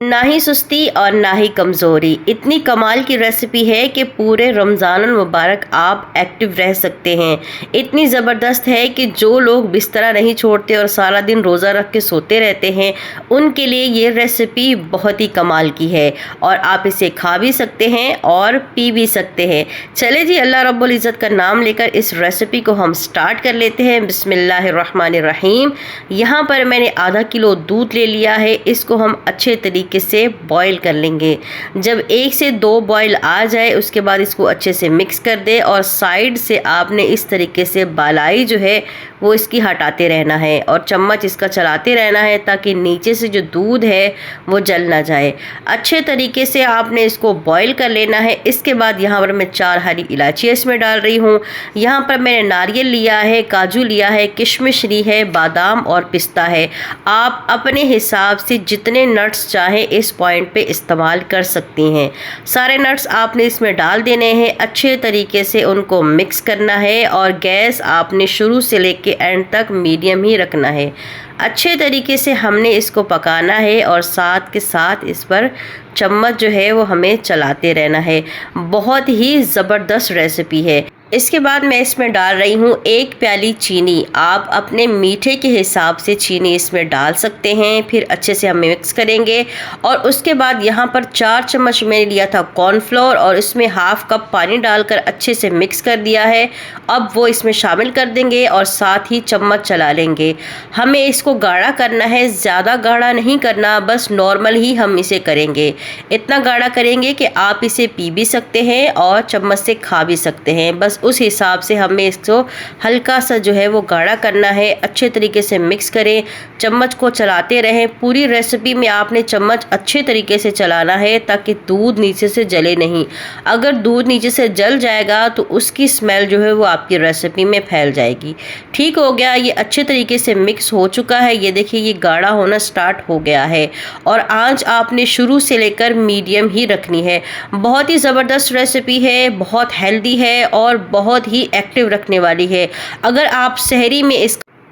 ना ही सुस्ती और ना ही कमज़ोरी। इतनी कमाल की रेसिपी है कि पूरे रमज़ानुल मुबारक आप एक्टिव रह सकते हैं। इतनी ज़बरदस्त है कि जो लोग बिस्तरा नहीं छोड़ते और सारा दिन रोज़ा रख के सोते रहते हैं, उनके लिए ये रेसिपी बहुत ही कमाल की है और आप इसे खा भी सकते हैं और पी भी सकते हैं। चले जी, अल्लाह रब्बुल इज़्ज़त का नाम लेकर इस रेसिपी को हम स्टार्ट कर लेते हैं। बिस्मिल्लाहिर्रहमानिर्रहीम। यहाँ पर मैंने आधा किलो दूध ले लिया है। इसको हम अच्छे तरीके से बॉईल कर लेंगे। जब 1 से 2 बॉईल आ जाए उसके बाद इसको अच्छे से मिक्स कर दे और साइड से आपने इस तरीके से बालाई जो है वो इसकी हटाते रहना है और चम्मच इसका चलाते रहना है ताकि नीचे से जो दूध है वो जल ना जाए। अच्छे तरीके से आपने इसको बॉईल कर लेना है। इसके बाद यहाँ पर मैं 4 हरी इलायची इसमें डाल रही हूँ। यहाँ पर मैंने नारियल लिया है, काजू लिया है, किशमिश ली है, बादाम और पिस्ता है। आप अपने हिसाब से जितने नट्स चाहें इस पॉइंट पे इस्तेमाल कर सकती हैं। सारे नट्स आपने इसमें डाल देने हैं। अच्छे तरीके से उनको मिक्स करना है और गैस आपने शुरू से लेके एंड तक मीडियम ही रखना है। अच्छे तरीके से हमने इसको पकाना है और साथ के साथ इस पर चम्मच जो है वो हमें चलाते रहना है। बहुत ही ज़बरदस्त रेसिपी है। इसके बाद मैं इसमें डाल रही हूँ 1 प्याली चीनी। आप अपने मीठे के हिसाब से चीनी इसमें डाल सकते हैं। फिर अच्छे से हम मिक्स करेंगे और उसके बाद यहाँ पर 4 चम्मच मैंने लिया था कॉर्नफ्लोर और इसमें हाफ कप पानी डालकर अच्छे से मिक्स कर दिया है। अब वो इसमें शामिल कर देंगे और साथ ही चम्मच चला लेंगे। हमें इसको गाढ़ा करना है, ज़्यादा गाढ़ा नहीं करना, बस नॉर्मल ही हम इसे करेंगे। इतना गाढ़ा करेंगे कि आप इसे पी भी सकते हैं और चम्मच से खा भी सकते हैं। बस उस हिसाब से हमें इसको हल्का सा जो है वो गाढ़ा करना है। अच्छे तरीके से मिक्स करें, चम्मच को चलाते रहें। पूरी रेसिपी में आपने चम्मच अच्छे तरीके से चलाना है ताकि दूध नीचे से जले नहीं। अगर दूध नीचे से जल जाएगा तो उसकी स्मेल जो है वो आपकी रेसिपी में फैल जाएगी। ठीक हो गया, ये अच्छे तरीके से मिक्स हो चुका है। ये देखिए, ये गाढ़ा होना स्टार्ट हो गया है और आंच आपने शुरू से लेकर मीडियम ही रखनी है। बहुत ही ज़बरदस्त रेसिपी है, बहुत हेल्दी है और बहुत ही एक्टिव रखने वाली है। अगर आप सहरी में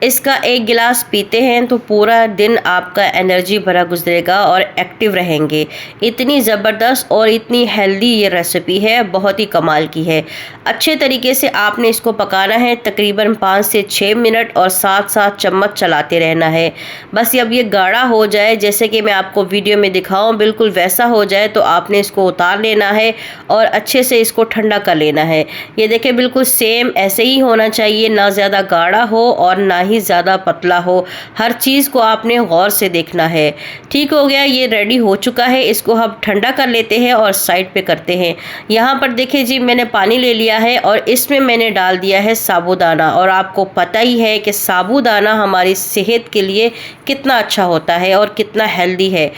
इसका 1 गिलास पीते हैं तो पूरा दिन आपका एनर्जी भरा गुजरेगा और एक्टिव रहेंगे। इतनी ज़बरदस्त और इतनी हेल्दी ये रेसिपी है, बहुत ही कमाल की है। अच्छे तरीके से आपने इसको पकाना है तकरीबन 5 से 6 मिनट और साथ साथ चम्मच चलाते रहना है। बस जब ये गाढ़ा हो जाए, जैसे कि मैं आपको वीडियो में दिखाऊं, बिल्कुल वैसा हो जाए तो आपने इसको उतार लेना है और अच्छे से इसको ठंडा कर लेना है। ये देखिए, बिल्कुल सेम ऐसे ही होना चाहिए, ना ज़्यादा गाढ़ा हो और ना ही ज़्यादा पतला हो। हर चीज़ को आपने गौर से देखना है। ठीक हो गया, ये रेडी हो चुका है। इसको हम ठंडा कर लेते हैं और साइड पे करते हैं। यहाँ पर देखिए जी, मैंने पानी ले लिया है और इसमें मैंने डाल दिया है साबूदाना। और आपको पता ही है कि साबूदाना हमारी सेहत के लिए कितना अच्छा होता है और कितना हेल्दी है।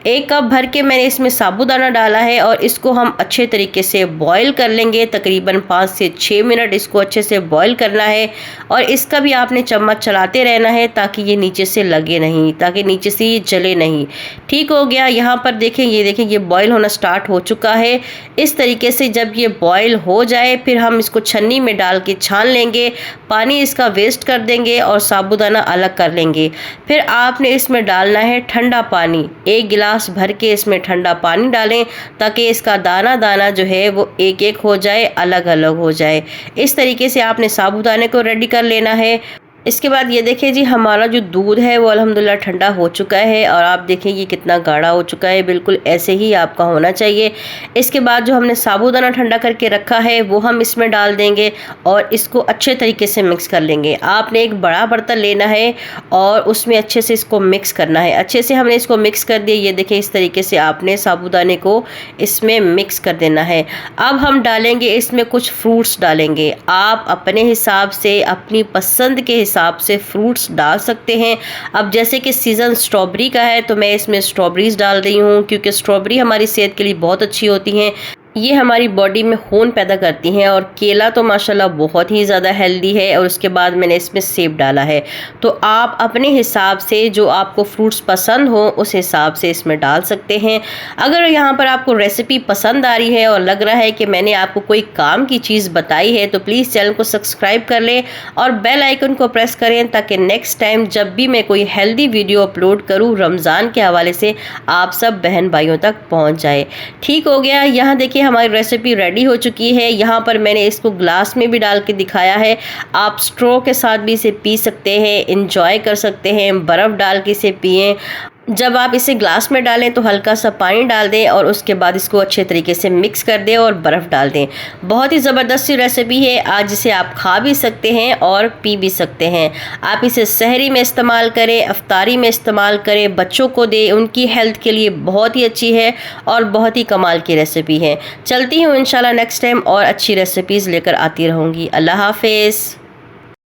1 कप भर के मैंने इसमें साबूदाना डाला है और इसको हम अच्छे तरीके से बॉईल कर लेंगे। तकरीबन 5 से 6 मिनट इसको अच्छे से बॉईल करना है और इसका भी आपने चम्मच चलाते रहना है ताकि ये नीचे से लगे नहीं, ताकि नीचे से ये जले नहीं। ठीक हो गया, यहाँ पर देखें, ये देखें, ये बॉईल होना स्टार्ट हो चुका है। इस तरीके से जब ये बॉईल हो जाए फिर हम इसको छन्नी में डाल के छान लेंगे। पानी इसका वेस्ट कर देंगे और साबूदाना अलग कर लेंगे। फिर आपने इसमें डालना है ठंडा पानी। 1 गिलास भर के इसमें ठंडा पानी डालें ताकि इसका दाना दाना जो है वो एक एक हो जाए, अलग अलग हो जाए। इस तरीके से आपने साबूदाने को रेडी कर लेना है। इसके बाद ये देखिए जी, हमारा जो दूध है वो अल्हम्दुलिल्लाह ठंडा हो चुका है और आप देखें ये कितना गाढ़ा हो चुका है। बिल्कुल ऐसे ही आपका होना चाहिए। इसके बाद जो हमने साबूदाना ठंडा करके रखा है वो हम इसमें डाल देंगे और इसको अच्छे तरीके से मिक्स कर लेंगे। आपने एक बड़ा बर्तन लेना है और उसमें अच्छे से इसको मिक्स करना है। अच्छे से हमने इसको मिक्स कर दिया। ये देखें, इस तरीके से आपने साबूदाने को इसमें मिक्स कर देना है। अब हम डालेंगे इसमें कुछ फ्रूट्स डालेंगे। आप अपने हिसाब से, अपनी पसंद के हिसाब से फ्रूट्स डाल सकते हैं। अब जैसे कि सीज़न स्ट्रॉबेरी का है तो मैं इसमें स्ट्रॉबेरीज डाल रही हूँ क्योंकि स्ट्रॉबेरी हमारी सेहत के लिए बहुत अच्छी होती हैं। ये हमारी बॉडी में खून पैदा करती हैं। और केला तो माशाल्लाह बहुत ही ज़्यादा हेल्दी है। और उसके बाद मैंने इसमें सेब डाला है। तो आप अपने हिसाब से जो आपको फ्रूट्स पसंद हो उस हिसाब से इसमें डाल सकते हैं। अगर यहाँ पर आपको रेसिपी पसंद आ रही है और लग रहा है कि मैंने आपको कोई काम की चीज़ बताई है तो प्लीज़ चैनल को सब्सक्राइब कर लें और बेल आइकन को प्रेस करें, ताकि नेक्स्ट टाइम जब भी मैं कोई हेल्दी वीडियो अपलोड करूँ रमज़ान के हवाले से आप सब बहन भाइयों तक पहुँच जाए। ठीक हो गया। यहाँ देखिए हमारी रेसिपी रेडी हो चुकी है। यहाँ पर मैंने इसको ग्लास में भी डाल के दिखाया है। आप स्ट्रॉ के साथ भी इसे पी सकते हैं, इंजॉय कर सकते हैं, बर्फ़ डाल के इसे पिएं। जब आप इसे ग्लास में डालें तो हल्का सा पानी डाल दें और उसके बाद इसको अच्छे तरीके से मिक्स कर दें और बर्फ़ डाल दें। बहुत ही ज़बरदस्त रेसिपी है। आज इसे आप खा भी सकते हैं और पी भी सकते हैं। आप इसे सहरी में इस्तेमाल करें, अफ्तारी में इस्तेमाल करें, बच्चों को दें, उनकी हेल्थ के लिए बहुत ही अच्छी है और बहुत ही कमाल की रेसिपी है। चलती हूँ इंशाल्लाह नेक्स्ट टाइम और अच्छी रेसिपीज़ लेकर आती रहूँगी। अल्लाह हाफिज़।